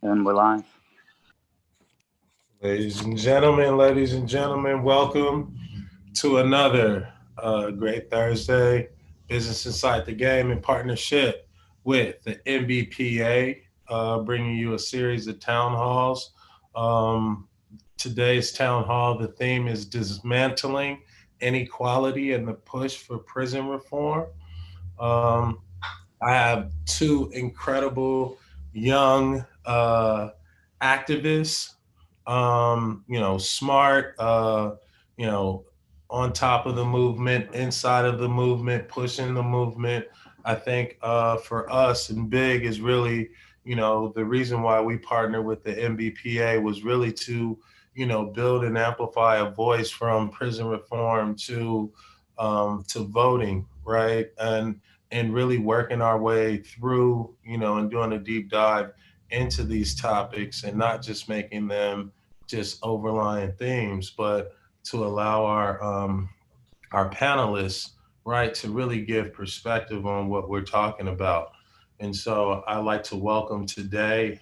And we're live. Ladies and gentlemen, welcome to another great Thursday. Business Inside the Game in partnership with the NBPA, bringing you a series of town halls. Today's town hall, the theme is dismantling inequality and the push for prison reform. Um, I have two incredible young activists, smart, on top of the movement, inside of the movement, pushing the movement. I think for us and Big is really, the reason why we partnered with the NBPA was really to, build and amplify a voice from prison reform to voting, right? And really working our way through, and doing a deep dive into these topics and not just making them just overlying themes, but to allow our panelists, right, to really give perspective on what we're talking about. And so I'd like to welcome today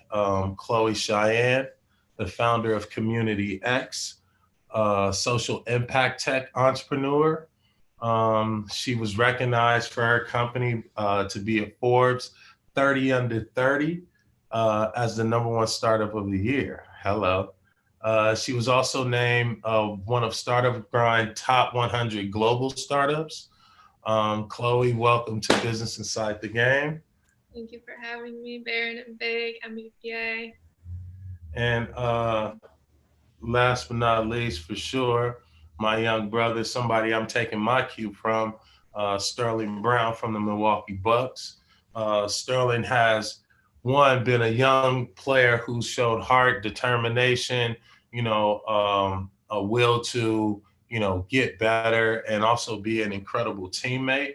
Chloe Cheyenne, the founder of Community X, social impact tech entrepreneur. She was recognized for her company to be a Forbes 30 Under 30 as the #1 startup of the year. Hello. She was also named one of Startup Grind top 100 global startups. Chloe, welcome to Business Inside the Game. Thank you for having me, Baron and Big, NBPA. And last but not least, for sure, my young brother, somebody I'm taking my cue from, Sterling Brown from the Milwaukee Bucks. Sterling has, been a young player who showed heart, determination, a will to, get better and also be an incredible teammate.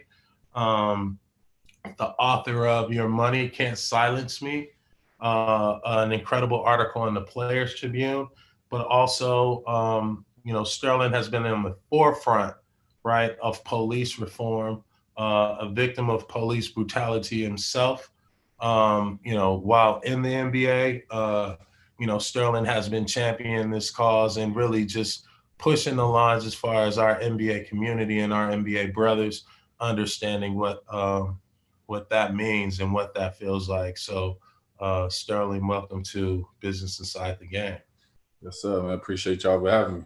Um, the author of Your Money Can't Silence Me, an incredible article in the Players Tribune, but also, Sterling has been in the forefront, right, of police reform, a victim of police brutality himself. While in the NBA, Sterling has been championing this cause and really just pushing the lines as far as our NBA community and our NBA brothers understanding what that means and what that feels like. So, Sterling, welcome to Business Inside the Game. Yes, sir. I appreciate y'all for having me.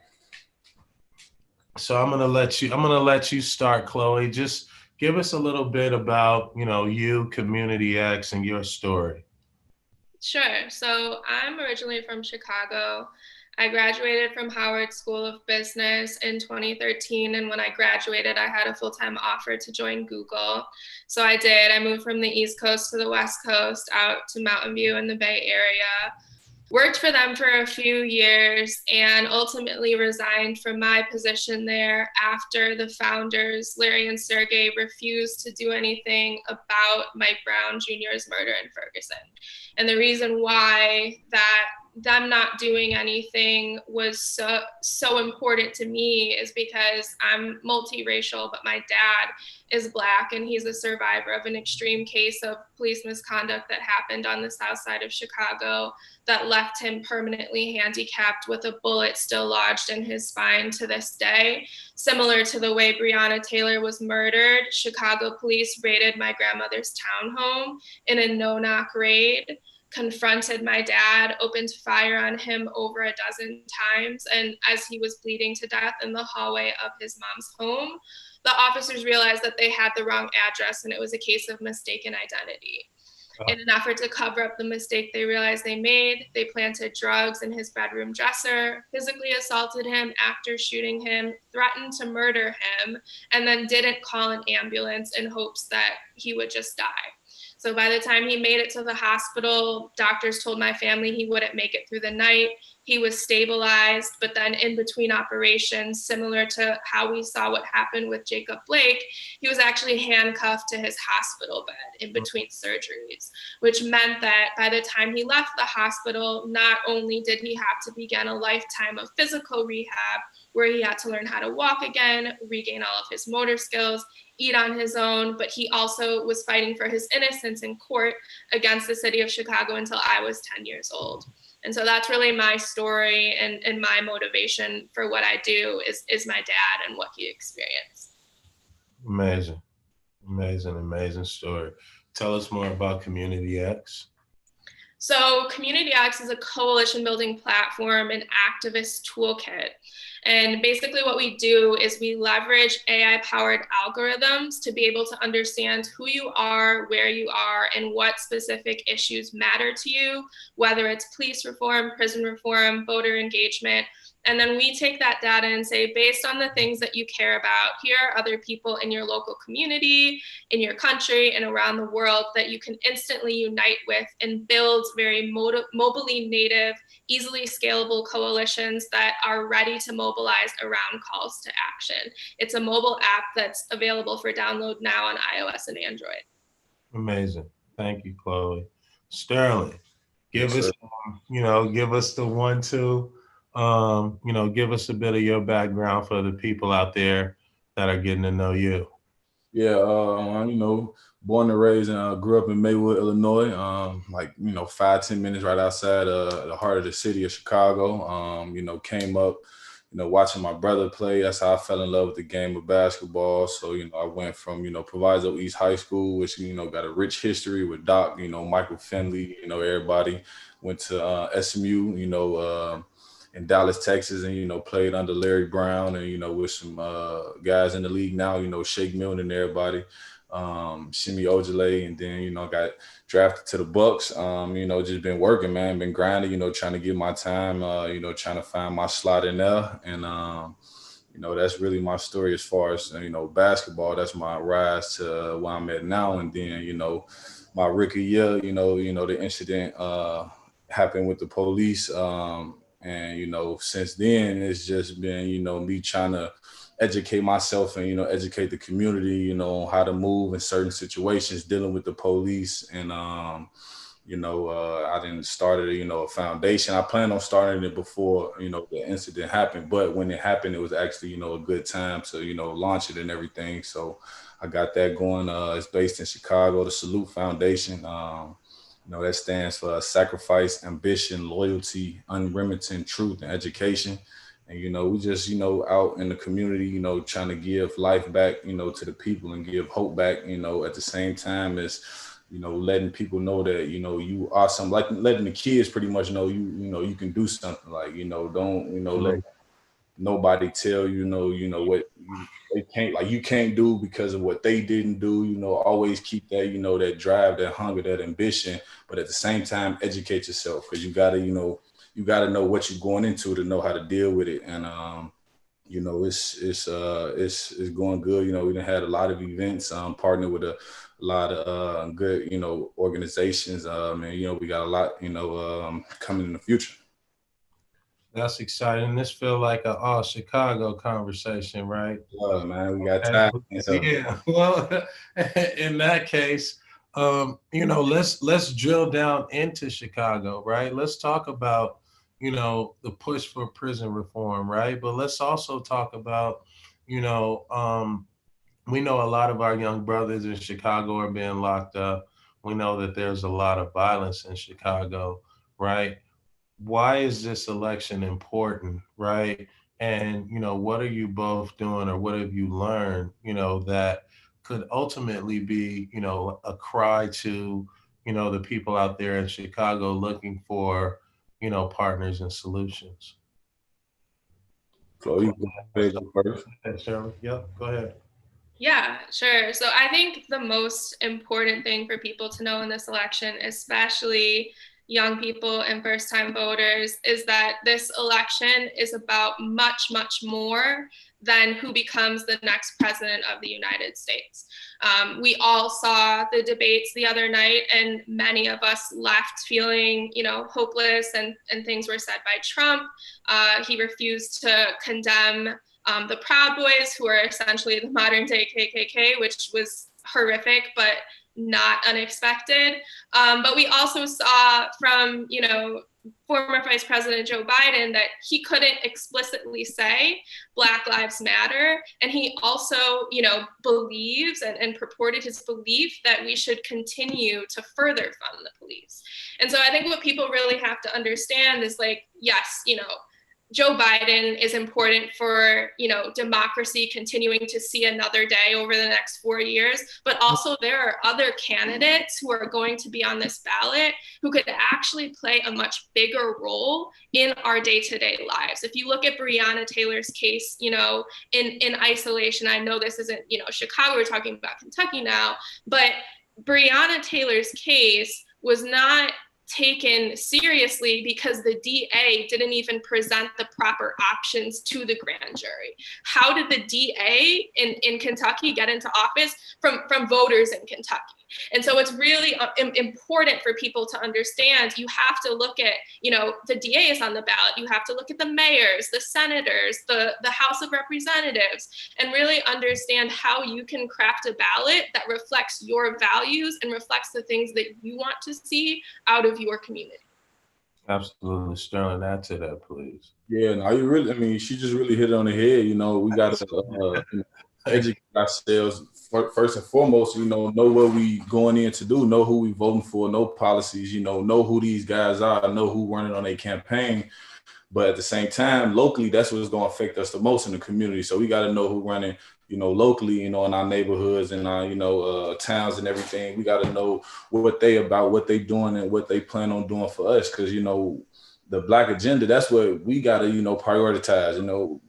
So I'm gonna let you start, Chloe. Just give us a little bit about, you, Community X, and your story. Sure. So I'm originally from Chicago. I graduated from Howard School of Business in 2013. And when I graduated, I had a full-time offer to join Google. So I did. I moved from the East Coast to the West Coast out to Mountain View in the Bay Area. Worked for them for a few years and ultimately resigned from my position there after the founders, Larry and Sergey, refused to do anything about Mike Brown Jr.'s murder in Ferguson. And the reason why that them not doing anything was so important to me is because I'm multiracial, but my dad is Black and he's a survivor of an extreme case of police misconduct that happened on the south side of Chicago that left him permanently handicapped with a bullet still lodged in his spine to this day. Similar to the way Breonna Taylor was murdered, Chicago police raided my grandmother's townhome in a no-knock raid, confronted my dad, opened fire on him over a dozen times, and as he was bleeding to death in the hallway of his mom's home, the officers realized that they had the wrong address and it was a case of mistaken identity. In an effort to cover up the mistake they realized they made, they planted drugs in his bedroom dresser, physically assaulted him after shooting him, threatened to murder him, and then didn't call an ambulance in hopes that he would just die. So by the time he made it to the hospital, doctors told my family he wouldn't make it through the night. He was stabilized, but then in between operations, similar to how we saw what happened with Jacob Blake, he was actually handcuffed to his hospital bed in between surgeries, which meant that by the time he left the hospital, not only did he have to begin a lifetime of physical rehab, where he had to learn how to walk again, regain all of his motor skills, eat on his own, but he also was fighting for his innocence in court against the city of Chicago until I was 10 years old. And so that's really my story, and my motivation for what I do is my dad and what he experienced. Amazing, amazing story. Tell us more about Community X. So Community X is a coalition building platform and activist toolkit. And basically what we do is we leverage AI powered algorithms to be able to understand who you are, where you are, and what specific issues matter to you, whether it's police reform, prison reform, voter engagement. And then we take that data and say, based on the things that you care about, here are other people in your local community, in your country, and around the world that you can instantly unite with and build very mobilely native, easily scalable coalitions that are ready to mobilize around calls to action. It's a mobile app that's available for download now on iOS and Android. Amazing. Thank you, Chloe. Sterling, give Yes, us, give us the 1-2. Give us a bit of your background for the people out there that are getting to know you. Yeah, born and raised and grew up in Maywood, Illinois. 5-10 minutes right outside the heart of the city of Chicago. Came up, watching my brother play. That's how I fell in love with the game of basketball. So, I went from, Proviso East High School, which, got a rich history with Doc, Michael Finley, everybody. Went to SMU, in Dallas, Texas, and played under Larry Brown, and with some guys in the league now, Shake Milton and everybody, Shimi Ojale, and then got drafted to the Bucks. Just been working, man, been grinding, trying to get my time, trying to find my slot in there, and that's really my story as far as basketball. That's my rise to where I'm at now, and then my rookie year, the incident happened with the police. And, since then, it's just been, me trying to educate myself and, educate the community, on how to move in certain situations, dealing with the police. And, I didn't started, a foundation. I planned on starting it before, the incident happened. But when it happened, it was actually, a good time to, launch it and everything. So I got that going. It's based in Chicago, the Salute Foundation. That stands for sacrifice, ambition, loyalty, unremitting truth, and education. And, we just, out in the community, trying to give life back, to the people and give hope back, at the same time as, letting people know that, you are something, like letting the kids pretty much know, you can do something, like, don't, let nobody tell what they can't, like, you can't do because of what they didn't do. Always keep that, that drive, that hunger, that ambition, but at the same time educate yourself, because you gotta know what you're going into to know how to deal with it. And it's going good. We done had a lot of events, partnered with a lot of good organizations, and we got a lot coming in the future. That's exciting. This feel like a all Chicago conversation, right? Yeah, man, we got time. Yeah. Well, in that case, let's drill down into Chicago, right? Let's talk about, the push for prison reform, right? But let's also talk about, we know a lot of our young brothers in Chicago are being locked up. We know that there's a lot of violence in Chicago, right? Why is this election important, right? And, what are you both doing, or what have you learned, that could ultimately be, a cry to, the people out there in Chicago looking for, partners and solutions? Chloe, go first. Shirley, yeah, go ahead. Yeah, sure. So I think the most important thing for people to know in this election, especially young people and first-time voters, is that this election is about much, much more than who becomes the next president of the United States. We all saw the debates the other night, and many of us left feeling, hopeless, and things were said by Trump. He refused to condemn the Proud Boys, who are essentially the modern day KKK, which was horrific. But not unexpected. But we also saw from, former Vice President Joe Biden that he couldn't explicitly say Black Lives Matter. And he also, believes and purported his belief that we should continue to further fund the police. And so I think what people really have to understand is like, yes, Joe Biden is important for, democracy continuing to see another day over the next 4 years. But also there are other candidates who are going to be on this ballot who could actually play a much bigger role in our day-to-day lives. If you look at Breonna Taylor's case, in isolation, I know this isn't, Chicago, we're talking about Kentucky now, but Breonna Taylor's case was not taken seriously because the DA didn't even present the proper options to the grand jury. How did the DA in Kentucky get into office? From voters in Kentucky. And so it's really important for people to understand, you have to look at, the DA is on the ballot, you have to look at the mayors, the senators, the House of Representatives, and really understand how you can craft a ballot that reflects your values and reflects the things that you want to see out of your community. Absolutely. Sterling, add to that, please. Yeah, no, she just really hit it on the head. We got to educate ourselves first and foremost, know what we going in to do, know who we voting for, know policies, know who these guys are, know who running on a campaign. But at the same time, locally, that's what's going to affect us the most in the community. So we got to know who running, locally, in our neighborhoods and our, towns and everything. We got to know what they about, what they doing and what they plan on doing for us. Cause, the Black agenda, that's what we got to, prioritize,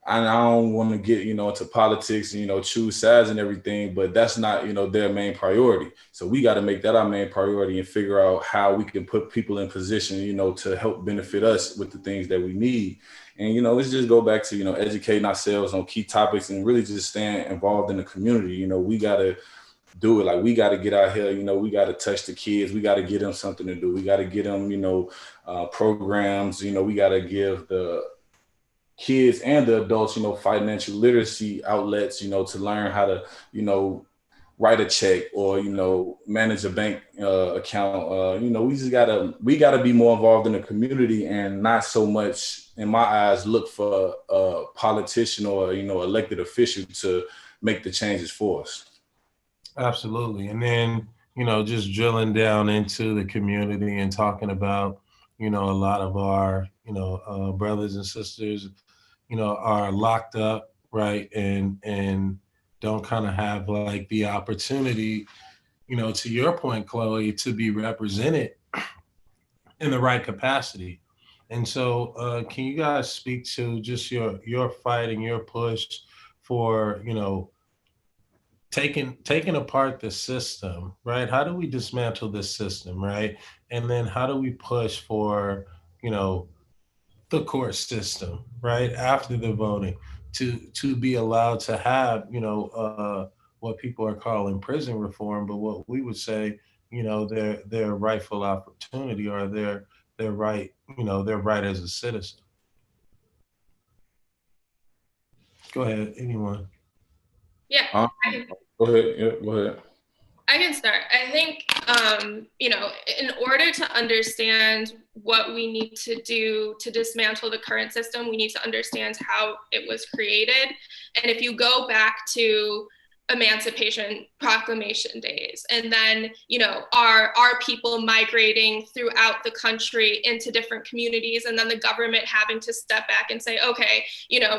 I don't want to get, into politics and, choose sides and everything, but that's not, their main priority. So we got to make that our main priority and figure out how we can put people in position, to help benefit us with the things that we need. And, let's just go back to, educating ourselves on key topics and really just staying involved in the community. We got to do it. Like, we got to get out here, we got to touch the kids. We got to get them something to do. We got to get them, programs, we got to give the kids and the adults, financial literacy outlets, to learn how to, write a check or, manage a bank account. We gotta be more involved in the community and not so much, in my eyes, look for a politician or, elected official to make the changes for us. Absolutely. And then, just drilling down into the community and talking about, a lot of our, brothers and sisters, are locked up, right? And don't kind of have like the opportunity, to your point, Chloe, to be represented in the right capacity. And so can you guys speak to just your fight and your push for, taking apart the system, right? How do we dismantle this system, right? And then how do we push for, the court system, right, after the voting, to be allowed to have, what people are calling prison reform, but what we would say, their rightful opportunity or their right, their right as a citizen. Go ahead, anyone. Yeah. Go ahead. Yeah, go ahead. I can start. I think, in order to understand what we need to do to dismantle the current system, we need to understand how it was created. And if you go back to Emancipation Proclamation days, and then, our people migrating throughout the country into different communities, and then the government having to step back and say, okay,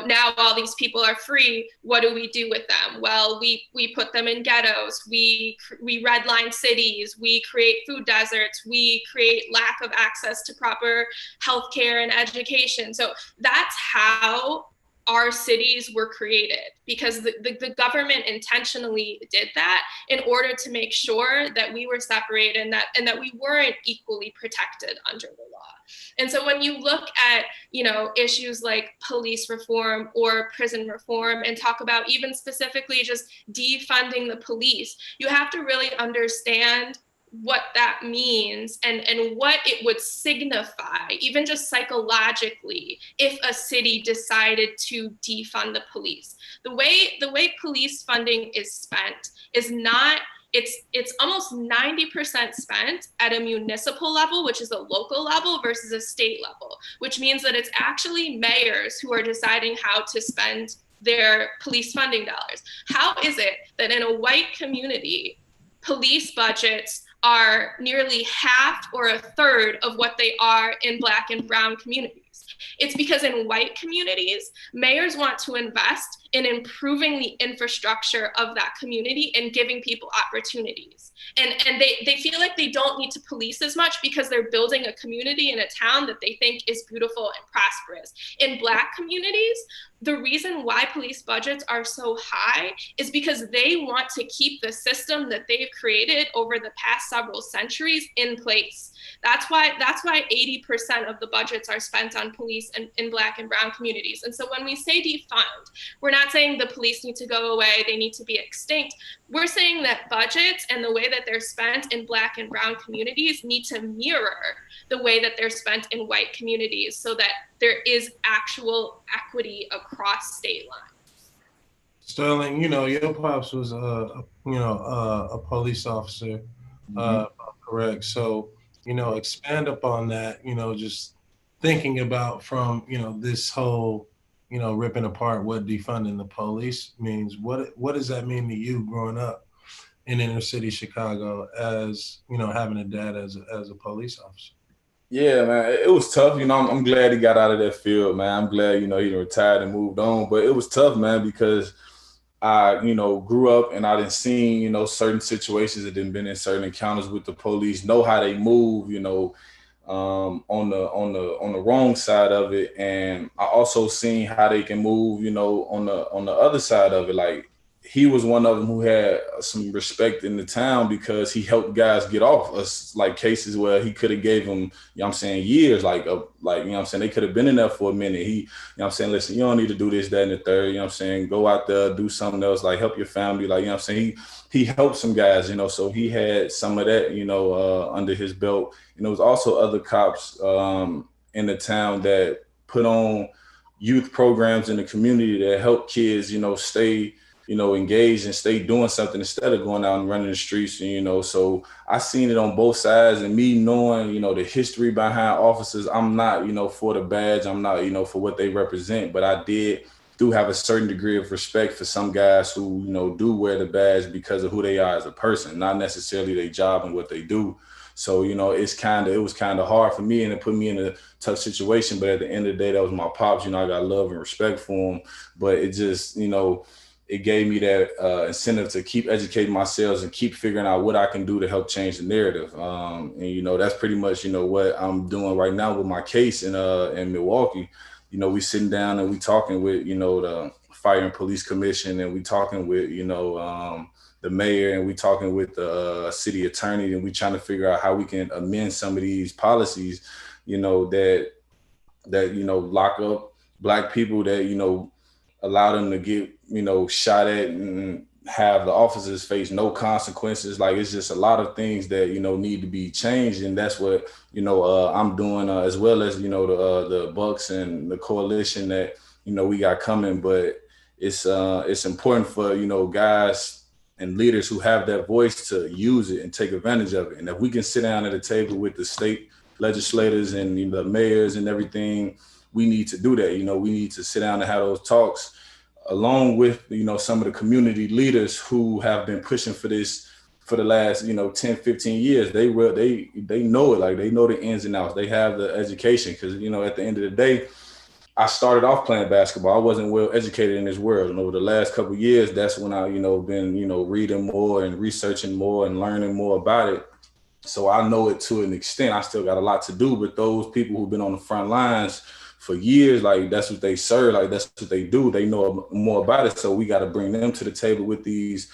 now all these people are free, what do we do with them? Well, we put them in ghettos, we redline cities, we create food deserts, we create lack of access to proper healthcare and education. So that's how our cities were created, because the government intentionally did that in order to make sure that we were separated and that we weren't equally protected under the law. And so when you look at, issues like police reform or prison reform and talk about even specifically just defunding the police, you have to really understand what that means and what it would signify, even just psychologically, if a city decided to defund the police. The way police funding is spent is not it's almost 90% spent at a municipal level, which is a local level, versus a state level, which means that it's actually mayors who are deciding how to spend their police funding dollars. How is it that in a white community, police budgets are nearly half or a third of what they are in Black and brown communities? It's because in white communities, mayors want to invest in improving the infrastructure of that community and giving people opportunities. And they feel like they don't need to police as much because they're building a community in a town that they think is beautiful and prosperous. In Black communities, the reason why police budgets are so high is because they want to keep the system that they've created over the past several centuries in place. That's why 80% of the budgets are spent on police in Black and brown communities. And so when we say defund, we're not saying the police need to go away, they need to be extinct. We're saying that budgets and the way that they're spent in Black and brown communities need to mirror the way that they're spent in white communities so that there is actual equity across state lines. Sterling, your pops was a police officer, correct? So, expand upon that, just thinking about from, this whole, ripping apart what defunding the police means. What does that mean to you growing up in inner city Chicago as, having a dad as a police officer? Yeah, man, it was tough. I'm glad he got out of that field, man. I'm glad, he retired and moved on. But it was tough, man, because I, grew up and I didn't see, certain situations that didn't been in certain encounters with the police, know how they move, on the wrong side of it. And I also seen how they can move, on the other side of it. Like, he was one of them who had some respect in the town because he helped guys get off us, like cases where he could have gave them, years, they could have been in there for a minute. He, listen, you don't need to do this, that, and the third, go out there, do something else, like help your family. He helped some guys, so he had some of that, under his belt. There was also other cops in the town that put on youth programs in the community that help kids, stay engaged and stay doing something instead of going out and running the streets. So I seen it on both sides, and me knowing, the history behind officers, I'm not, for the badge, I'm not, for what they represent, but I do have a certain degree of respect for some guys who, do wear the badge because of who they are as a person, not necessarily their job and what they do. So, it was kind of hard for me, and it put me in a tough situation. But at the end of the day, that was my pops. I got love and respect for him, but it just, it gave me that incentive to keep educating myself and keep figuring out what I can do to help change the narrative. And, that's pretty much, what I'm doing right now with my case in Milwaukee. We sitting down and we talking with, the Fire and Police Commission, and we talking with, the mayor, and we talking with the city attorney, and we trying to figure out how we can amend some of these policies, that lock up Black people, that, allow them to get, shot at and have the officers face no consequences. Like, it's just a lot of things that, need to be changed. And that's what, I'm doing, as well as, the Bucks and the coalition that, we got coming. But it's important for, guys and leaders who have that voice to use it and take advantage of it. And if we can sit down at a table with the state legislators and the mayors and everything, we need to do that. We need to sit down and have those talks, along with, some of the community leaders who have been pushing for this for the last, 10, 15 years. They know it, like they know the ins and outs. They have the education, because, at the end of the day, I started off playing basketball. I wasn't well educated in this world. And over the last couple of years, that's when I, been, reading more and researching more and learning more about it. So I know it to an extent. I still got a lot to do, but those people who've been on the front lines for years, like, that's what they serve, like, that's what they do. They know more about it. So we got to bring them to the table with these,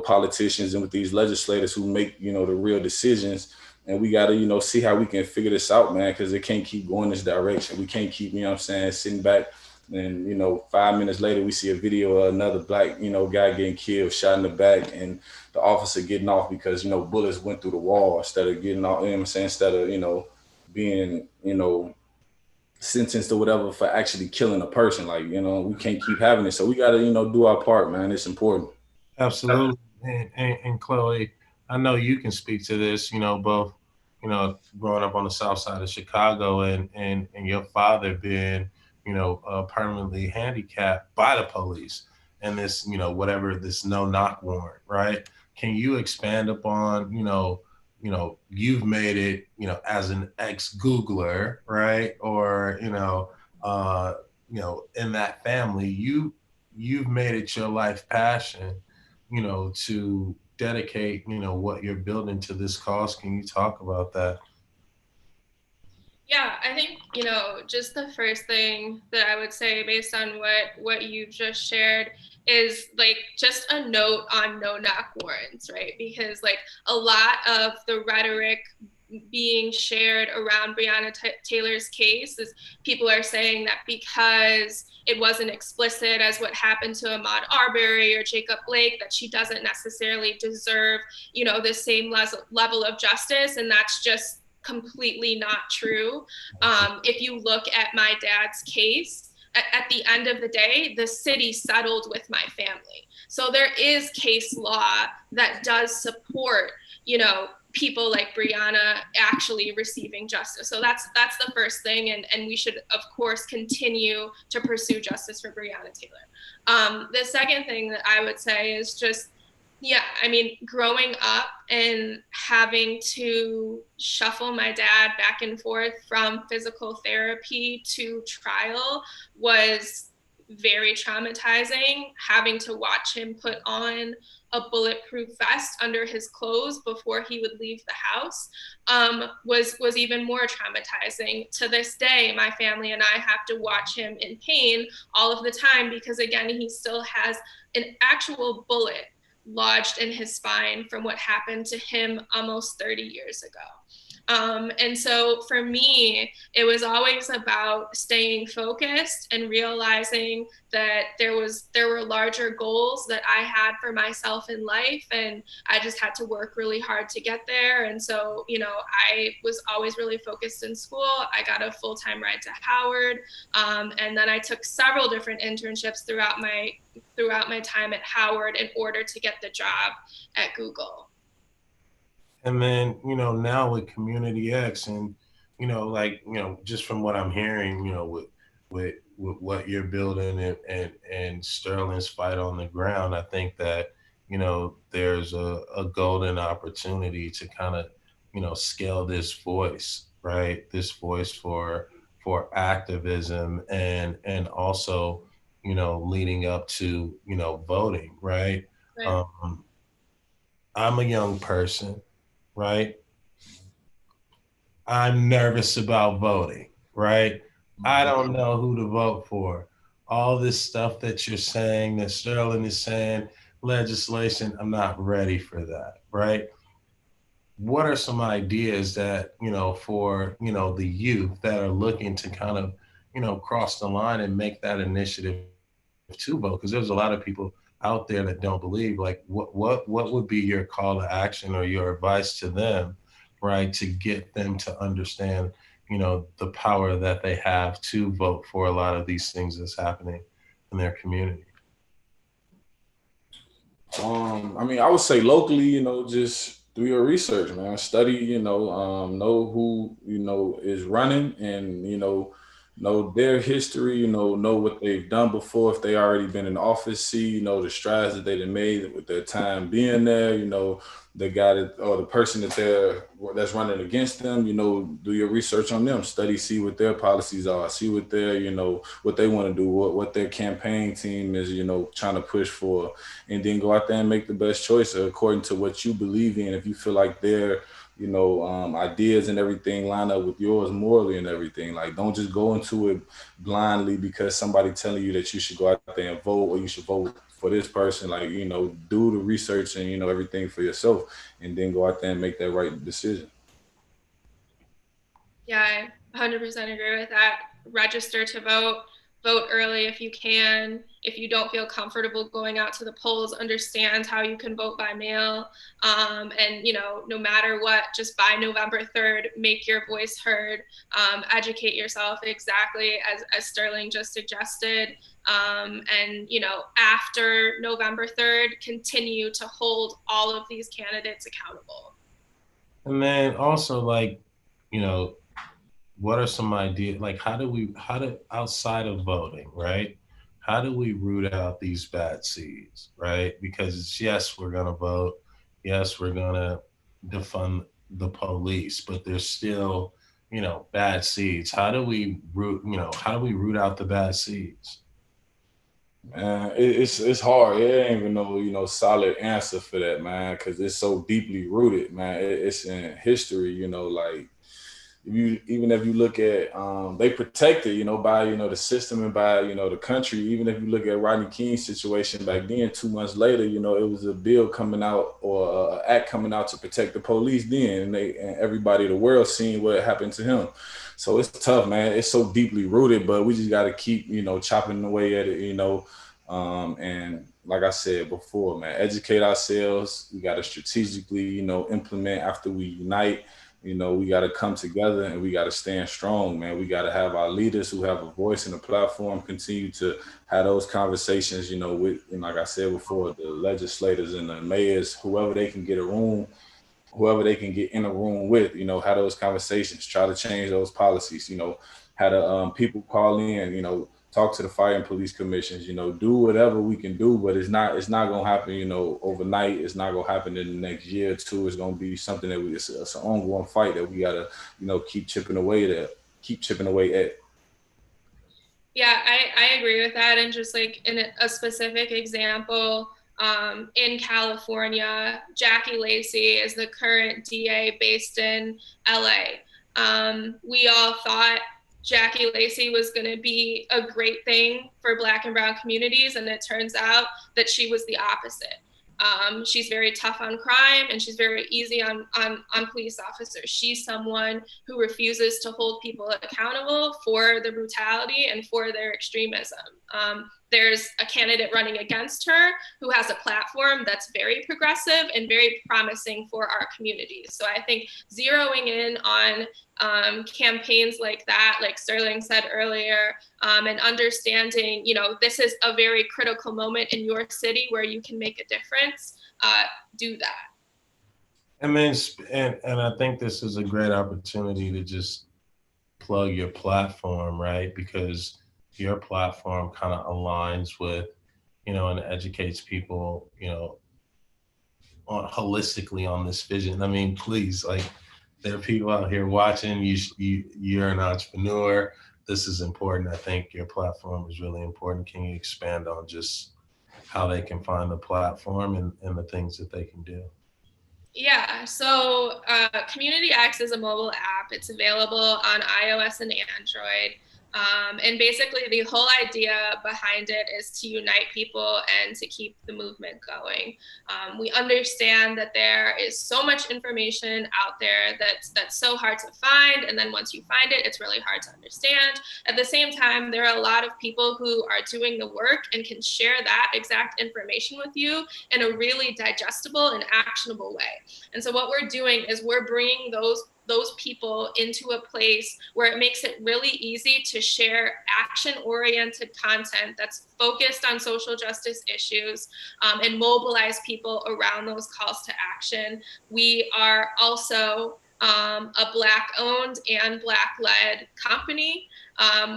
politicians and with these legislators who make, the real decisions. And we got to, see how we can figure this out, man, because it can't keep going this direction. We can't keep, sitting back and, 5 minutes later, we see a video of another Black, guy getting killed, shot in the back, and the officer getting off because, bullets went through the wall instead of getting off, instead of, being, sentenced or whatever for actually killing a person. Like, we can't keep having it. So we got to, do our part, man. It's important. Absolutely. And Chloe, I know you can speak to this, both, growing up on the south side of Chicago and your father being, permanently handicapped by the police and this, whatever this no knock warrant, right? Can you expand upon, you've made it, as an ex Googler, right? Or, in that family, you've made it your life passion, to dedicate, what you're building to this cause. Can you talk about that? Yeah, I think, just the first thing that I would say based on what you've just shared is like just a note on no knock warrants, right? Because like a lot of the rhetoric being shared around Breonna Taylor's case is people are saying that because it wasn't explicit as what happened to Ahmaud Arbery or Jacob Blake, that she doesn't necessarily deserve, the same level of justice. And that's just completely not true. If you look at my dad's case, at the end of the day, the city settled with my family. So there is case law that does support, people like Breonna actually receiving justice. So that's the first thing, and we should of course continue to pursue justice for Breonna Taylor. The second thing that I would say is just, yeah, I mean, growing up and having to shuffle my dad back and forth from physical therapy to trial was very traumatizing. Having to watch him put on a bulletproof vest under his clothes before he would leave the house was even more traumatizing. To this day, my family and I have to watch him in pain all of the time because, again, he still has an actual bullet lodged in his spine from what happened to him almost 30 years ago. And so for me, it was always about staying focused and realizing that there were larger goals that I had for myself in life, and I just had to work really hard to get there. And so, I was always really focused in school. I got a full-time ride to Howard, and then I took several different internships throughout my time at Howard in order to get the job at Google. And then, now with Community X and, just from what I'm hearing, with what you're building and Sterling's fight on the ground, I think that, there's a golden opportunity to kind of, scale this voice, right? This voice for activism and also, leading up to, voting, right? Right. I'm a young person, right? I'm nervous about voting, right? I don't know who to vote for. All this stuff that you're saying, that Sterling is saying, legislation, I'm not ready for that, right? What are some ideas that, for, the youth that are looking to kind of, cross the line and make that initiative to vote? Because there's a lot of people out there that don't believe. Like, what would be your call to action or your advice to them, right, to get them to understand, the power that they have to vote for a lot of these things that's happening in their community? I mean, I would say locally, just do your research, man. Study, know who, is running and, know their history, know what they've done before, if they already been in office, see, the strides that they've made with their time being there, the guy that, or the person that's running against them, do your research on them, study, see what their policies are, see what their, what they want to do, what their campaign team is, trying to push for, and then go out there and make the best choice according to what you believe in. If you feel like their ideas and everything line up with yours morally and everything, like don't just go into it blindly because somebody telling you that you should go out there and vote or you should vote for this person. Like, do the research and, everything for yourself and then go out there and make that right decision. Yeah, I 100% agree with that. Register to vote, vote early if you can. If you don't feel comfortable going out to the polls, understand how you can vote by mail. And, no matter what, just by November 3rd, make your voice heard, educate yourself exactly as Sterling just suggested. and, you know, after November 3rd, continue to hold all of these candidates accountable. And then also, like, you know, what are some ideas? Like, how do, outside of voting, right? How do we root out these bad seeds, right? Because it's, yes, we're going to vote. Yes, we're going to defund the police, but there's still, you know, bad seeds. How do we root, you know, how do we root out the bad seeds? Man, it's hard. There ain't even no, you know, solid answer for that, man, because it's so deeply rooted, man. It's in history, you know, like if you even if you look at they protected, you know, by, you know, the system and by, you know, the country. Even if you look at Rodney King's situation back then, 2 months later, you know, it was a bill coming out or an act coming out to protect the police then, and everybody in the world seen what happened to him. So it's tough, man. It's so deeply rooted, but we just got to keep, you know, chopping away at it, you know. And like I said before, man, educate ourselves. We got to strategically, you know, implement after we unite. You know, we got to come together and we got to stand strong, man. We got to have our leaders who have a voice and a platform continue to have those conversations, you know, with, and like I said before, the legislators and the mayors, whoever they can get in a room with, you know, have those conversations, try to change those policies, you know, have the people call in, you know, talk to the fire and police commissions, you know, do whatever we can do, but it's not going to happen, you know, overnight. It's not going to happen in the next year or two. It's going to be something that it's an ongoing fight that we got to, you know, keep chipping away at. Yeah, I agree with that. And just like in a specific example, in California, Jackie Lacey is the current DA based in LA. We all thought Jackie Lacey was going to be a great thing for Black and Brown communities, and it turns out that she was the opposite. She's very tough on crime, and she's very easy on police officers. She's someone who refuses to hold people accountable for the brutality and for their extremism. There's a candidate running against her who has a platform that's very progressive and very promising for our communities. So I think zeroing in on campaigns like that, like Sterling said earlier, and understanding, you know, this is a very critical moment in your city where you can make a difference, do that. I mean, and I think this is a great opportunity to just plug your platform, right? Because your platform kind of aligns with, you know, and educates people, you know, holistically on this vision. I mean, please, like, there are people out here watching. You're an entrepreneur. This is important. I think your platform is really important. Can you expand on just how they can find the platform and the things that they can do? Yeah, so Community X is a mobile app. It's available on iOS and Android. And basically, the whole idea behind it is to unite people and to keep the movement going. We understand that there is so much information out there that's so hard to find. And then once you find it, it's really hard to understand. At the same time, there are a lot of people who are doing the work and can share that exact information with you in a really digestible and actionable way. And so what we're doing is we're bringing those people into a place where it makes it really easy to share action-oriented content that's focused on social justice issues, and mobilize people around those calls to action. We are also a Black-owned and Black-led company,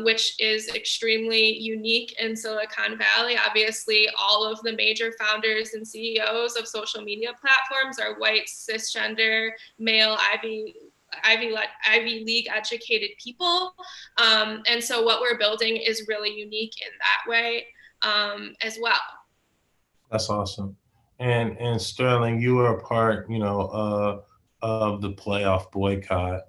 which is extremely unique in Silicon Valley. Obviously, all of the major founders and CEOs of social media platforms are white, cisgender, male, Ivy League educated people. And so what we're building is really unique in that way, as well. That's awesome. And Sterling, you were a part, you know, of the playoff boycott,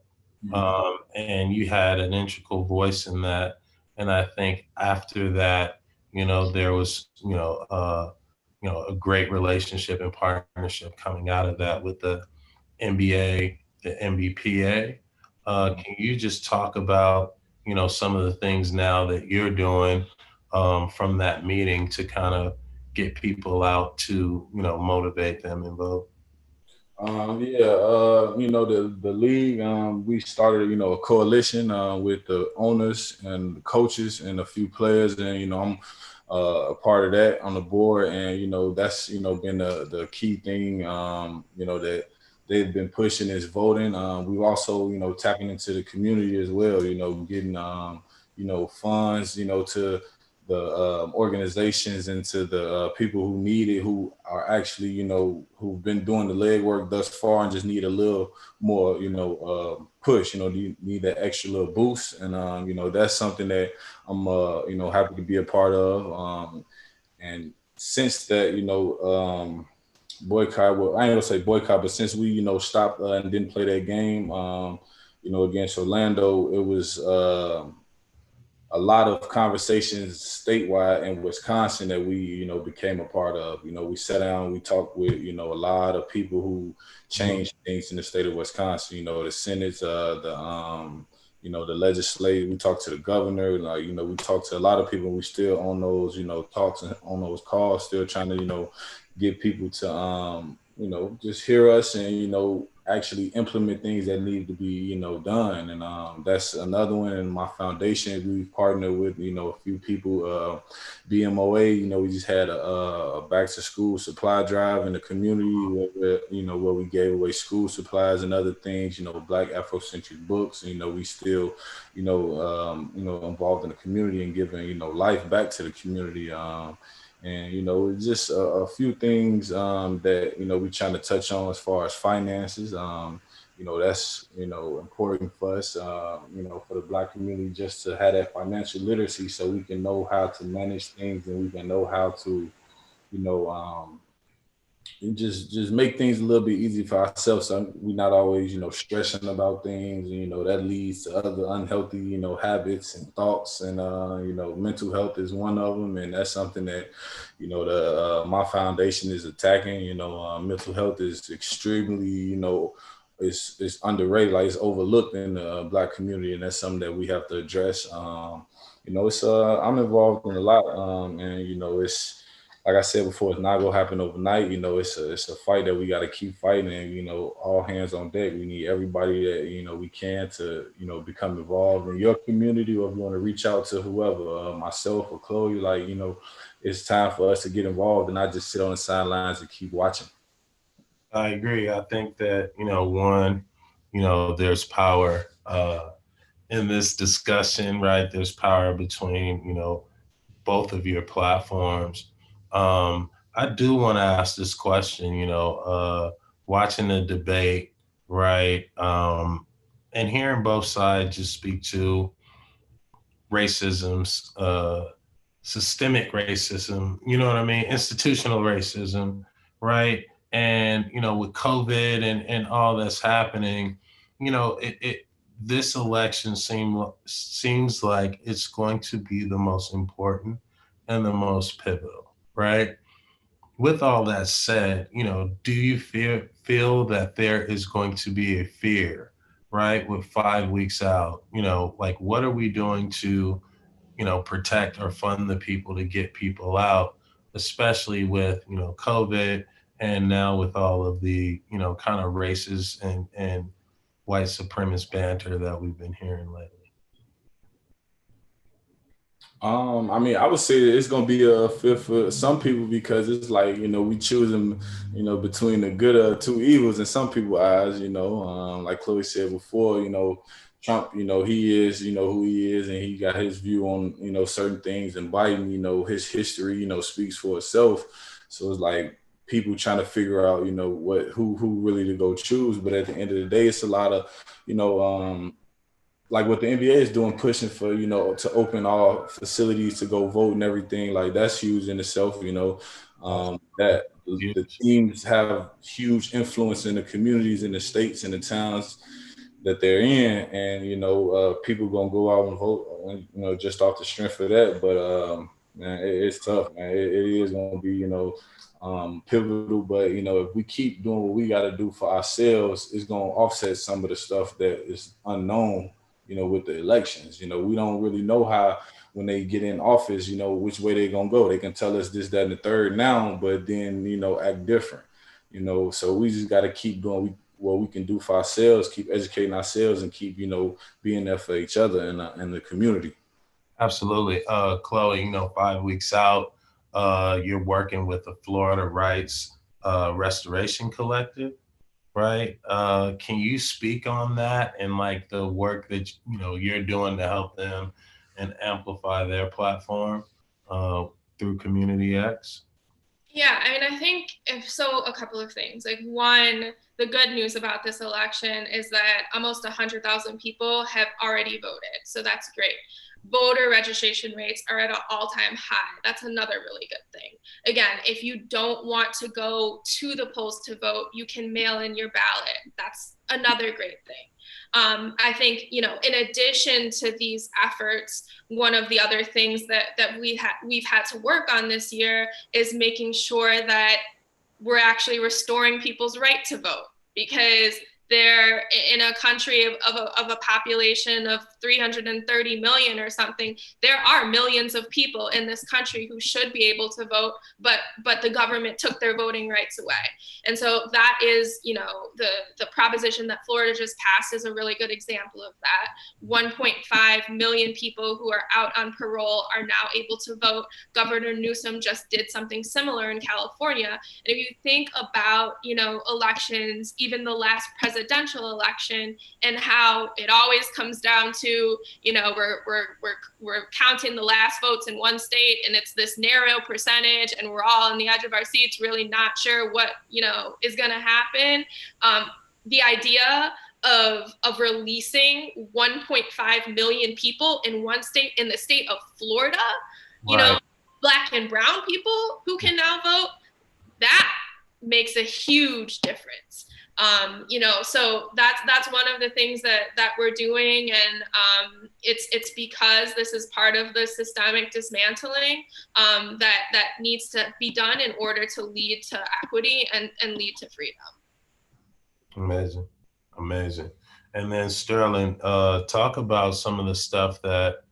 and you had an integral voice in that. And I think after that, you know, there was, you know, a great relationship and partnership coming out of that with the NBA, the NBPA. Can you just talk about, you know, some of the things now that you're doing from that meeting to kind of get people out to, you know, motivate them and vote? You know, the league, we started, you know, a coalition with the owners and the coaches and a few players. And, you know, a part of that on the board, and that's been the key thing that they've been pushing is voting. We've also tapping into the community as well, getting funds to the organizations and to the people who need it, who are actually who've been doing the legwork thus far and just need a little more push, need that extra little boost. And that's something that I'm happy to be a part of. And since that boycott, well, I ain't gonna say boycott, but since we stopped and didn't play that game against Orlando, it was a lot of conversations statewide in Wisconsin that we became a part of. We sat down, we talked with a lot of people who changed things in the state of Wisconsin. The Senate, the legislature. We talked to the governor. We talked to a lot of people. We still on those talks and on those calls, still trying to get people to just hear us and actually implement things that need to be done. And that's another one. In my foundation, we've partnered with a few people. BMOA, we just had a back to school supply drive in the community where we gave away school supplies and other things, Black Afrocentric books. We still involved in the community and giving life back to the community. And just a few things that we're trying to touch on as far as finances. That's important for us. For the Black community, just to have that financial literacy, so we can know how to manage things and we can know how to, just make things a little bit easier for ourselves. So we're not always, stressing about things. And, that leads to other unhealthy, habits and thoughts. And, mental health is one of them. And that's something that, my foundation is attacking. Mental health is extremely, it's underrated, like it's overlooked in the Black community. And that's something that we have to address. It's, I'm involved in a lot. And, it's, like I said before, it's not gonna happen overnight. It's a fight that we got to keep fighting, and all hands on deck. We need everybody that we can to become involved in your community, or if you want to reach out to whoever, myself or Chloe. It's time for us to get involved and not just sit on the sidelines and keep watching. I agree. I think that one, there's power in this discussion, right? There's power between both of your platforms. I do want to ask this question, watching the debate, right? And hearing both sides just speak to racism's, systemic racism, you know what I mean? Institutional racism, right? And, with COVID and all that's happening, this election seems like it's going to be the most important and the most pivotal, right? With all that said, do you feel that there is going to be a fear, right? With 5 weeks out, what are we doing to, protect or fund the people to get people out, especially with, COVID and now with all of the, kind of racist and white supremacist banter that we've been hearing lately? I would say that it's gonna be a fit for some people because it's like we choosing between the good of two evils in some people's eyes. Like Chloe said before, Trump, he is who he is, and he got his view on certain things, and Biden, his history speaks for itself. So it's like people trying to figure out who really to go choose. But at the end of the day, it's a lot of like what the NBA is doing, pushing for, to open all facilities to go vote and everything. Like that's huge in itself, that the teams have huge influence in the communities, in the states, and the towns that they're in. And, people going to go out and vote, just off the strength of that. But, man, it's tough, man. It is going to be, pivotal. But, if we keep doing what we got to do for ourselves, it's going to offset some of the stuff that is unknown, with the elections. We don't really know how, when they get in office, which way they're going to go. They can tell us this, that, and the third now, but then, act different, so we just got to keep doing what we can do for ourselves, keep educating ourselves, and keep, being there for each other and the community. Absolutely. Chloe, 5 weeks out, you're working with the Florida Rights Restoration Collective, right? Can you speak on that and like the work that you're doing to help them and amplify their platform uh, through Community X? Yeah, I mean, I think if so, a couple of things. Like, one, the good news about this election is that almost 100,000 people have already voted. So that's great. Voter registration rates are at an all-time high. That's another really good thing. Again, if you don't want to go to the polls to vote, you can mail in your ballot. That's another great thing. I think, in addition to these efforts, one of the other things that we've had to work on this year is making sure that we're actually restoring people's right to vote, because they're in a country of a population of 330 million or something. There are millions of people in this country who should be able to vote, but the government took their voting rights away. And so that is, the proposition that Florida just passed is a really good example of that. 1.5 million people who are out on parole are now able to vote. Governor Newsom just did something similar in California. And if you think about, elections, even the last presidential election, and how it always comes down to, we're counting the last votes in one state, and it's this narrow percentage, and we're all on the edge of our seats, really not sure what, is going to happen. The idea of releasing 1.5 million people in one state, in the state of Florida, Right. Black and brown people who can now vote, that makes a huge difference. So that's one of the things that we're doing, and it's because this is part of the systemic dismantling that needs to be done in order to lead to equity and lead to freedom. Amazing. Amazing. And then Sterling, talk about some of the stuff that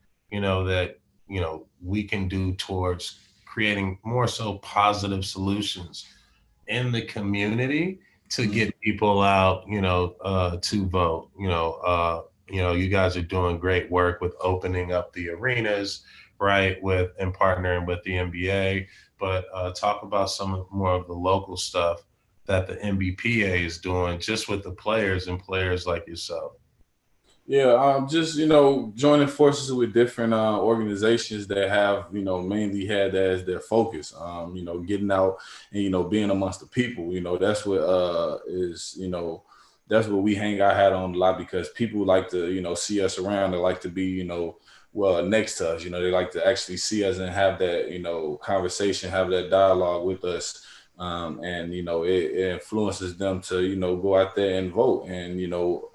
we can do towards creating more so positive solutions in the community to get people out, to vote. You guys are doing great work with opening up the arenas, right? With and partnering with the NBA. But talk about some more of the local stuff that the NBPA is doing just with the players and players like yourself. Yeah, just joining forces with different organizations that have mainly had that as their focus. Getting out and being amongst the people. That's what is that's what we hang our hat on a lot, because people like to see us around. They like to be well next to us. They like to actually see us and have that conversation, have that dialogue with us. And it influences them to go out there and vote. And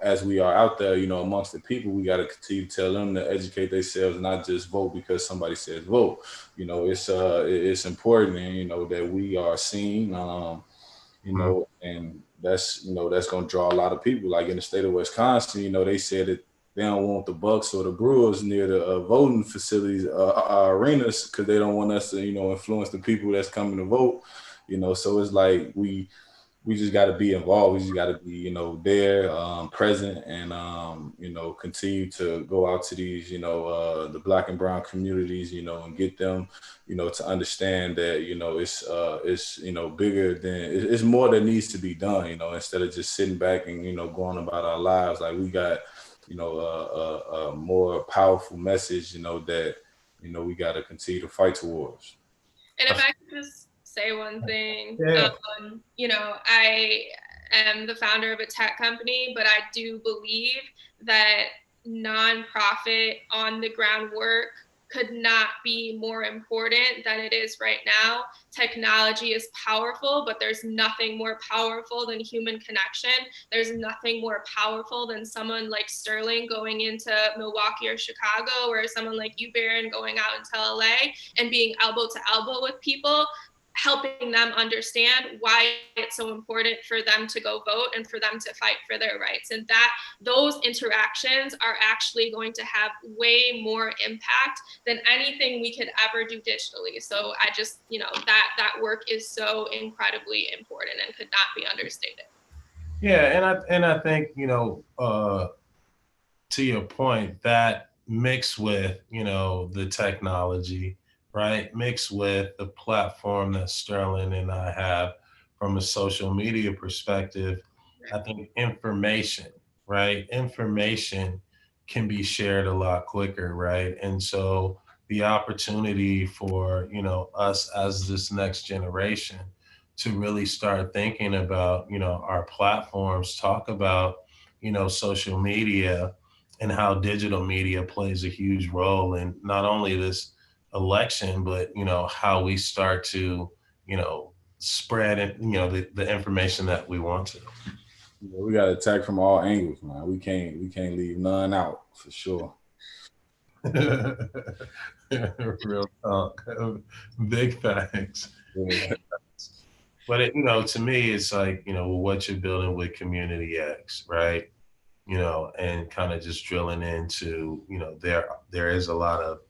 as we are out there amongst the people, we got to continue to tell them to educate themselves, not just vote because somebody says vote. It's important, and that we are seen. And that's going to draw a lot of people. Like in the state of Wisconsin, they said that they don't want the Bucks or the Brewers near the voting facilities, arenas, because they don't want us to influence the people that's coming to vote. So it's like we just got to be involved. We just got to be there, present, and continue to go out to these the Black and brown communities, and get them to understand that it's bigger than it's more that needs to be done, instead of just sitting back and going about our lives. Like we got a more powerful message that we got to continue to fight towards. And if I could just say one thing, Yeah. I am the founder of a tech company, but I do believe that nonprofit on the ground work could not be more important than it is right now. Technology is powerful, but there's nothing more powerful than human connection. There's nothing more powerful than someone like Sterling going into Milwaukee or Chicago, or someone like you, Baron, going out into LA and being elbow to elbow with people, helping them understand why it's so important for them to go vote and for them to fight for their rights. And that those interactions are actually going to have way more impact than anything we could ever do digitally. So I just, that work is so incredibly important and could not be understated. Yeah, and I think to your point, that mixed with, you know, the technology, right? Mixed with the platform that Sterling and I have from a social media perspective, I think information, right? Information can be shared a lot quicker, right? And so the opportunity for, you know, us as this next generation to really start thinking about, you know, our platforms, talk about, you know, social media and how digital media plays a huge role in not only this election, but, you know, how we start to, you know, spread it, you know, the information that we want to. Yeah, we got to attack from all angles, man. We can't leave none out for sure. Real talk. Big facts. Yeah. But it, you know, to me, it's like, you know, what you're building with Community X, right? You know, and kind of just drilling into, you know, there is a lot of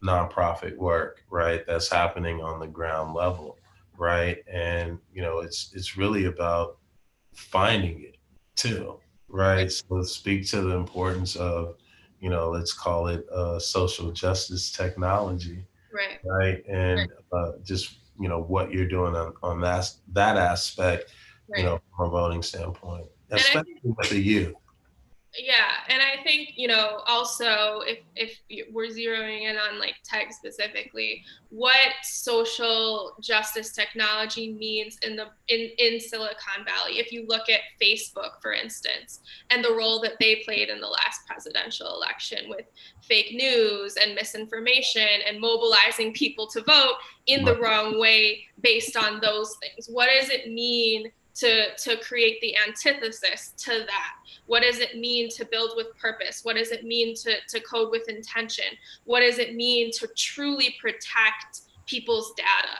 nonprofit work, right, that's happening on the ground level, right? And you know, it's really about finding it too, right? So speak to the importance of, you know, let's call it social justice technology, Right. right? And just, you know, what you're doing on that aspect, you Right. know, from a voting standpoint, And I especially with the youth. Yeah, and I think, you know, also if we're zeroing in on like tech specifically, what social justice technology means in Silicon Valley. If you look at Facebook, for instance, and the role that they played in the last presidential election with fake news and misinformation and mobilizing people to vote in the wrong way based on those things. What does it mean to create the antithesis to that? What does it mean to build with purpose? What does it mean to code with intention? What does it mean to truly protect people's data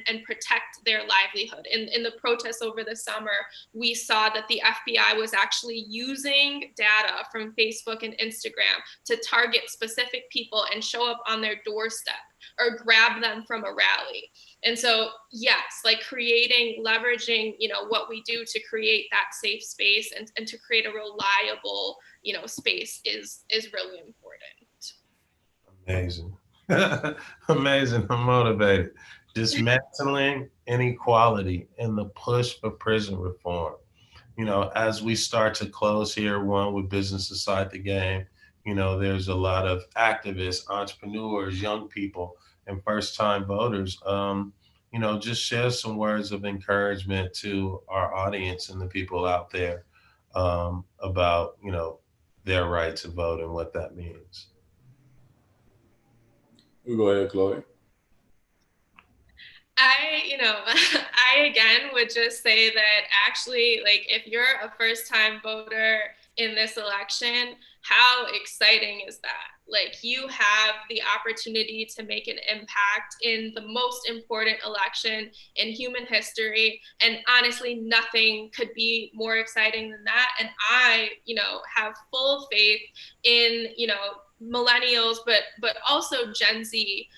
and protect their livelihood? In the protests over the summer, we saw that the FBI was actually using data from Facebook and Instagram to target specific people and show up on their doorstep or grab them from a rally. And so, yes, like leveraging, you know, what we do to create that safe space and to create a reliable, you know, space is really important. Amazing. Amazing. I'm motivated. Dismantling inequality and the push for prison reform. You know, as we start to close here, one with Business Inside the Game, you know, there's a lot of activists, entrepreneurs, young people, and first time voters. You know, just share some words of encouragement to our audience and the people out there about, you know, their right to vote and what that means. You go ahead, Chloe. You know, I again would just say that actually, like, if you're a first time voter in this election, how exciting is that? Like, you have the opportunity to make an impact in the most important election in human history. And honestly, nothing could be more exciting than that. And I, you know, have full faith in, you know, millennials, but also Gen Z,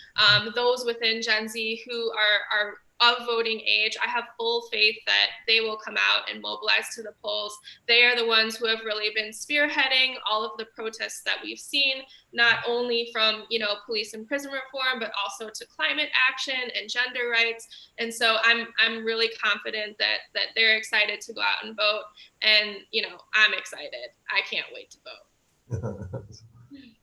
those within Gen Z who are of voting age. I have full faith that they will come out and mobilize to the polls. They are the ones who have really been spearheading all of the protests that we've seen, not only from, you know, police and prison reform, but also to climate action and gender rights. And so I'm really confident that they're excited to go out and vote. And, you know, I'm excited. I can't wait to vote.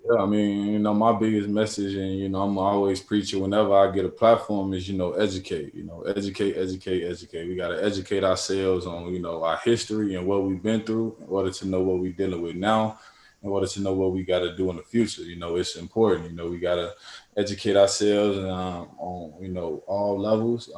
Yeah, I mean, you know, my biggest message, and you know, I'm always preaching whenever I get a platform is, you know, educate. You know, educate, educate, educate. We got to educate ourselves on, you know, our history and what we've been through in order to know what we're dealing with now, in order to know what we got to do in the future. You know, it's important. You know, we got to educate ourselves on, you know, all levels.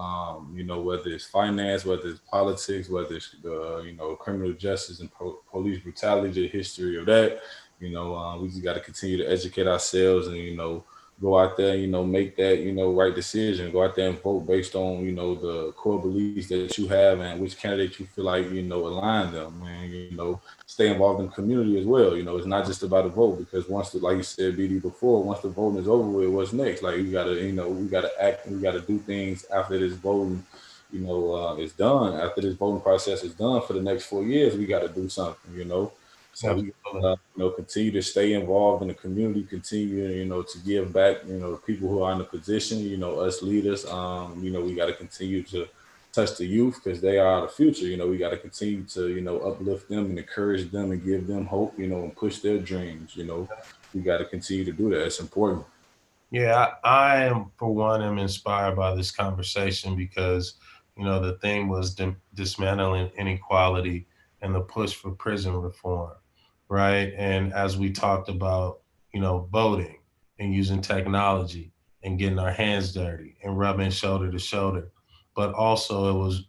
You know, whether it's finance, whether it's politics, whether it's you know, criminal justice and police brutality, the history of that. You know, we just got to continue to educate ourselves and, you know, go out there, you know, make that, you know, right decision. Go out there and vote based on, you know, the core beliefs that you have and which candidate you feel like, you know, align them. And, you know, stay involved in the community as well. You know, it's not just about a vote because once, like you said, BD before, once the voting is over with, what's next? Like, you got to, you know, we got to act, we got to do things after this voting, you know, is done. After this voting process is done for the next 4 years, we got to do something, you know. So we, Absolutely. continue to stay involved in the community, continue, to give back, the people who are in the position, us leaders, we got to continue to touch the youth because they are the future. We got to continue to, uplift them and encourage them and give them hope, and push their dreams. We got to continue to do that. It's important. Yeah, I am for one am inspired by this conversation because, the theme was dismantling inequality and the push for prison reform, right? And as we talked about, voting and using technology and getting our hands dirty and rubbing shoulder to shoulder, but also it was,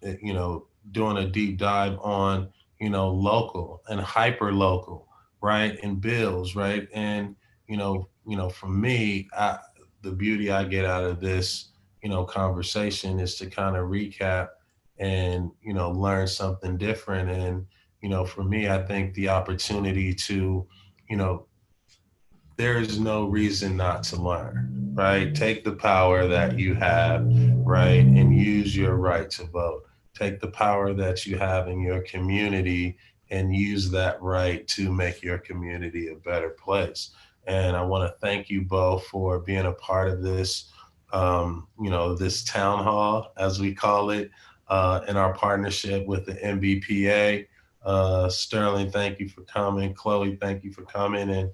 doing a deep dive on, local and hyper local, right? And bills, right? And for me, the beauty I get out of this, conversation is to kind of recap and, learn something different. And, for me, I think the opportunity to, you know, there is no reason not to learn, right? Take the power that you have, right? And use your right to vote. Take the power that you have in your community and use that right to make your community a better place. And I want to thank you both for being a part of this, this town hall, as we call it, in our partnership with the MBPA. Sterling, thank you for coming. Chloe, thank you for coming. And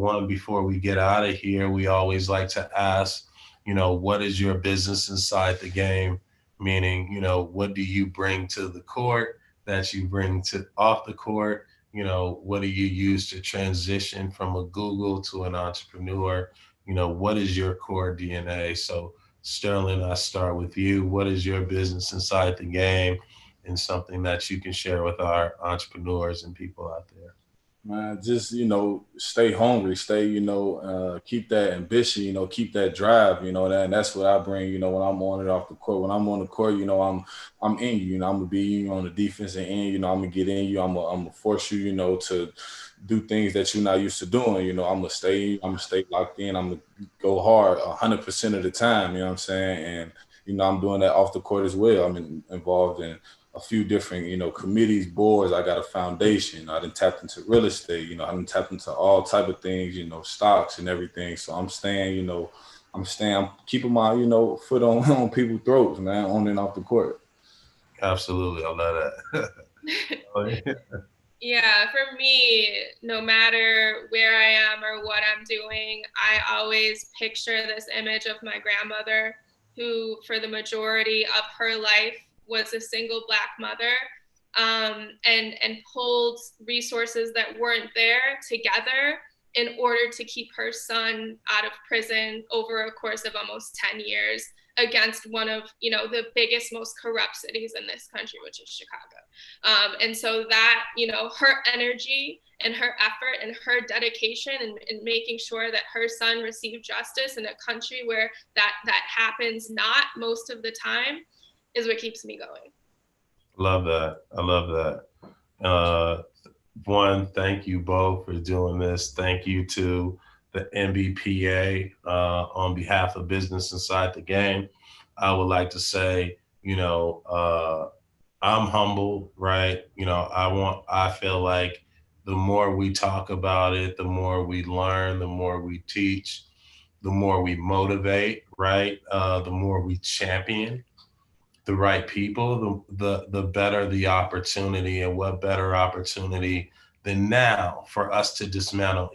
one, before we get out of here, we always like to ask, what is your business inside the game? Meaning, what do you bring to the court that you bring to off the court? What do you use to transition from a Google to an entrepreneur? What is your core DNA? So Sterling, I start with you. What is your business inside the game and something that you can share with our entrepreneurs and people out there? Man, just stay hungry, stay keep that ambition, keep that drive, and that's what I bring. When I'm on it off the court, when I'm on the court, I'm in you. I'm gonna be you on the defensive end. I'm gonna get in you. I'm gonna force you, to do things that you're not used to doing. I'm gonna stay locked in. I'm gonna go hard 100% of the time. You know what I'm saying? And I'm doing that off the court as well. I'm involved in a few different, committees, boards. I got a foundation. I done tapped into real estate. I done tapped into all type of things, stocks and everything. So I'm staying, I'm keeping my, foot on people's throats, man, on and off the court. Absolutely. I love that. Yeah, for me, no matter where I am or what I'm doing, I always picture this image of my grandmother who, for the majority of her life, was a single Black mother, and pulled resources that weren't there together in order to keep her son out of prison over a course of almost 10 years against one of the biggest, most corrupt cities in this country, which is Chicago. And so that her energy and her effort and her dedication in making sure that her son received justice in a country where that happens not most of the time is what keeps me going. Love that. I love that. One, thank you both for doing this. Thank you to the MBPA on behalf of Business Inside the Game. I would like to say, I'm humbled, right? I feel like the more we talk about it, the more we learn, the more we teach, the more we motivate, right? The more we champion the right people, the better the opportunity. And what better opportunity than now for us to dismantle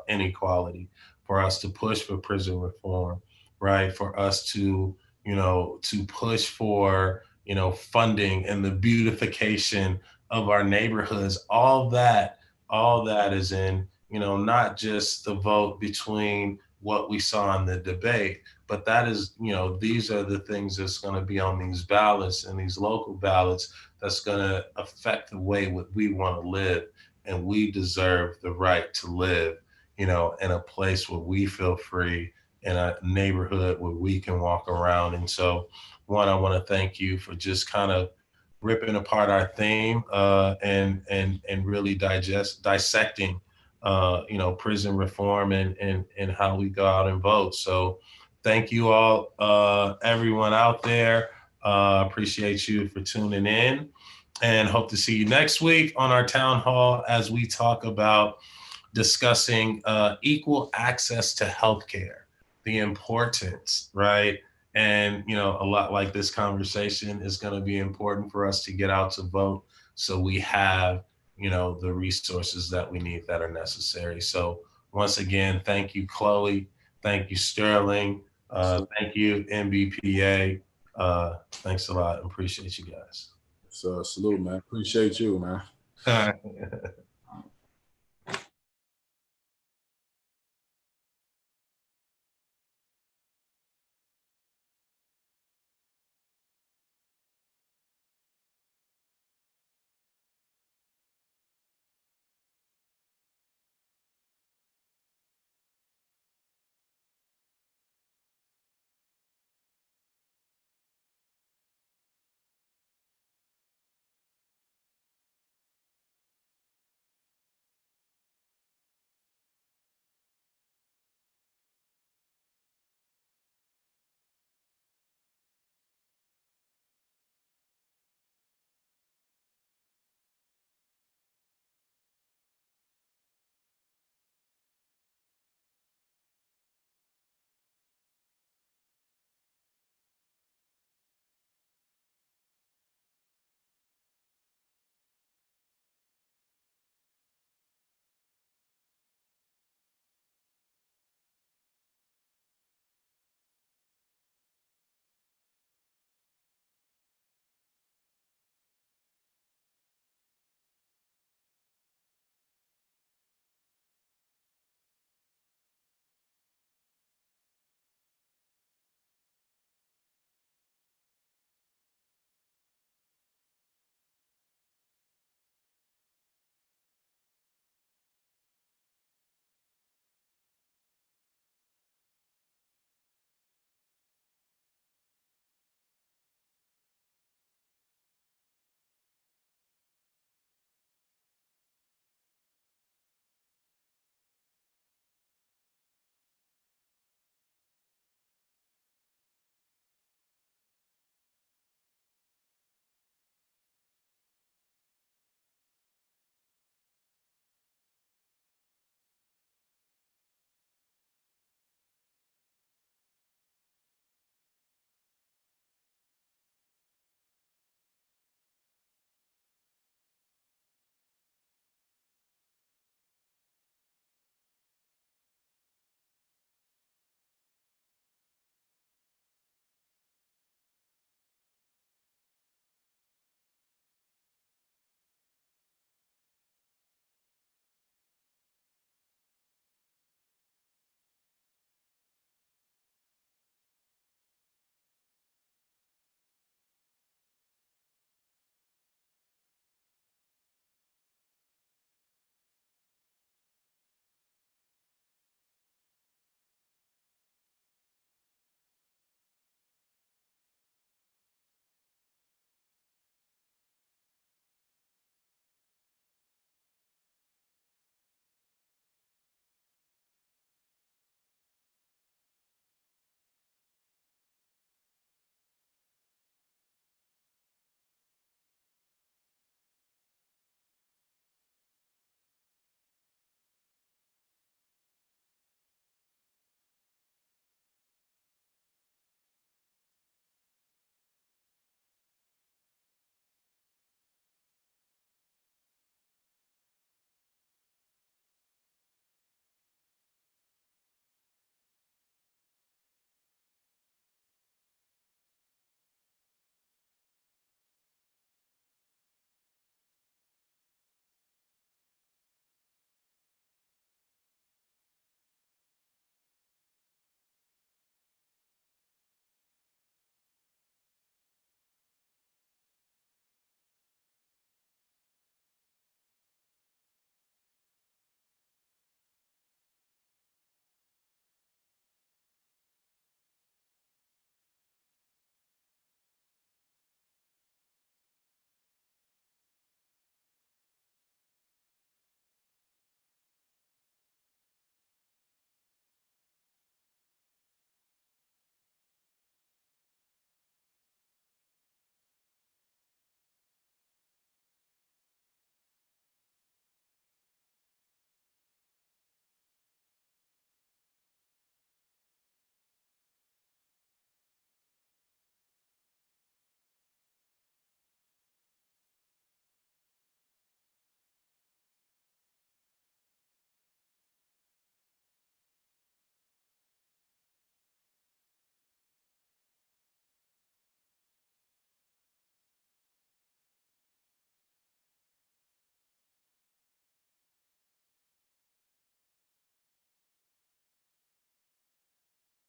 inequality, for us to push for prison reform, right? For us to, to push for, funding and the beautification of our neighborhoods. All that is in, not just the vote between what we saw in the debate, but that is, these are the things that's going to be on these ballots and these local ballots that's going to affect the way we want to live. And we deserve the right to live, in a place where we feel free, in a neighborhood where we can walk around. And so, one, I want to thank you for just kind of ripping apart our theme and really dissecting prison reform and how we go out and vote. So thank you all, everyone out there. Appreciate you for tuning in. and hope to see you next week on our town hall as we talk about discussing equal access to healthcare, the importance, right? And, you know, a lot like this conversation is going to be important for us to get out to vote so we have, you know, the resources that we need that are necessary. So once again, thank you, Chloe. Thank you, Sterling. Thank you, MBPA. Thanks a lot. Appreciate you guys. So salute, man. Appreciate you, man. All right.